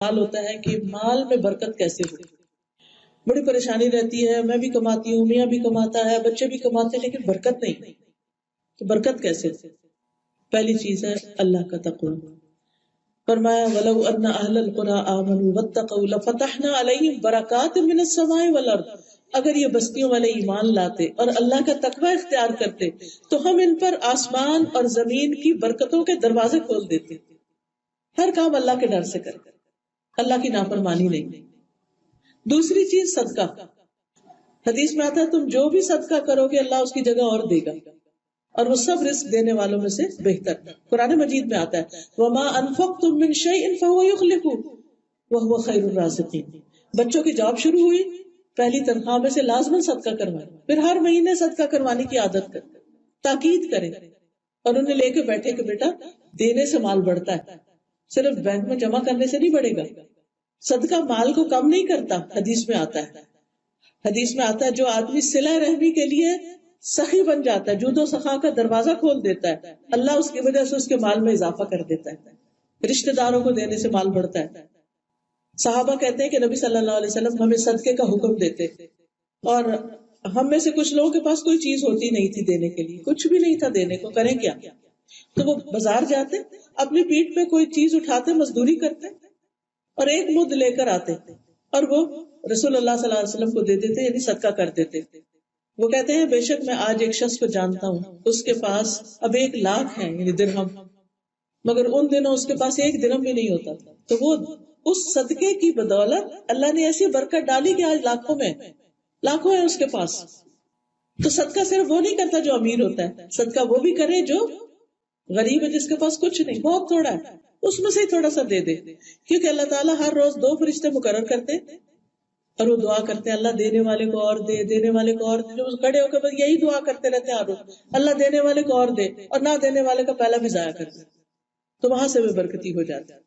سوال ہوتا ہے کہ مال میں برکت کیسے ہو. بڑی پریشانی رہتی ہے، میں بھی کماتی ہوں، میاں بھی کماتا ہے، بچے بھی کماتے ہیں، لیکن برکت نہیں. تو برکت کیسے ہو؟ پہلی چیز ہے اللہ کا تقوی. فرمایا وَلَوْ أَنَّ أَهْلَ الْقُرَىٰ آمَنُوا وَاتَّقَوْا لَفَتَحْنَا عَلَيْهِمْ بَرَكَاتٍ مِّنَ السَّمَاءِ وَالْأَرْضِ. اگر یہ بستیوں والے ایمان لاتے اور اللہ کا تقوی اختیار کرتے تو ہم ان پر آسمان اور زمین کی برکتوں کے دروازے کھول دیتے. ہر کام اللہ کے ڈر سے کرے، اللہ کی نافرمانی نہیں. دوسری چیز صدقہ. حدیث میں آتا ہے تم جو بھی صدقہ کرو گے اللہ اس کی جگہ اور دے گا، اور وہ سب رزق دینے والوں میں سے بہتر. قرآن مجید میں آتا ہے وَمَا أَنفَقْتُم مِّن شَيْءٍ فَهُوَ يُخْلِفُهُ وَهُوَ خَيْرُ الرَّازِقِينَ. بچوں کی جاب شروع ہوئی، پہلی تنخواہ میں سے لازماً صدقہ کروائیں، پھر ہر مہینے صدقہ کروانے کی عادت کریں، تاکید کریں اور انہیں لے کے بیٹھے کہ بیٹا دینے سے مال بڑھتا ہے، صرف بینک میں جمع کرنے سے نہیں بڑھے گا. صدقہ مال کو کم نہیں کرتا. حدیث میں آتا ہے جو آدمی صلہ رحمی کے لیے سخی بن جاتا ہے، جود و سخا کا دروازہ کھول دیتا ہے، اللہ اس کی وجہ سے اس کے مال میں اضافہ کر دیتا ہے. رشتہ داروں کو دینے سے مال بڑھتا ہے. صحابہ کہتے ہیں کہ نبی صلی اللہ علیہ وسلم ہمیں صدقے کا حکم دیتے، اور ہم میں سے کچھ لوگوں کے پاس کوئی چیز ہوتی نہیں تھی دینے کے لیے، کچھ بھی نہیں تھا دینے کو، کریں کیا؟ تو وہ بازار جاتے، اپنی پیٹھ پہ کوئی چیز اٹھاتے، مزدوری کرتے اور ایک مد لے کر آتے اور وہ رسول اللہ صلی اللہ علیہ وسلم کو دے دیتے، یعنی صدقہ کر دیتے. وہ کہتے ہیں بے شک میں آج ایک شخص کو جانتا ہوں، اس کے پاس اب 1,00,000 ہے، یعنی درہم، مگر ان دنوں اس کے پاس 1 درہم بھی نہیں ہوتا. تو وہ اس صدقے کی بدولت اللہ نے ایسی برکت ڈالی کہ آج لاکھوں ہے اس کے پاس. تو صدقہ صرف وہ نہیں کرتا جو امیر ہوتا ہے، صدقہ وہ بھی کرے جو غریب ہے، جس کے پاس کچھ نہیں، بہت تھوڑا ہے، اس میں سے ہی تھوڑا سا دے دے. کیونکہ اللہ تعالیٰ ہر روز 2 فرشتے مقرر کرتے اور وہ دعا کرتے ہیں اللہ دینے والے کو اور دے، دینے والے کو اور دے. جو کھڑے ہو کے بس یہی دعا کرتے رہتے ہیں ہر روز، اللہ دینے والے کو اور دے اور نہ دینے والے کا پہلا بھی ضائع کر دے. تو وہاں سے بھی برکتی ہو جاتی ہے.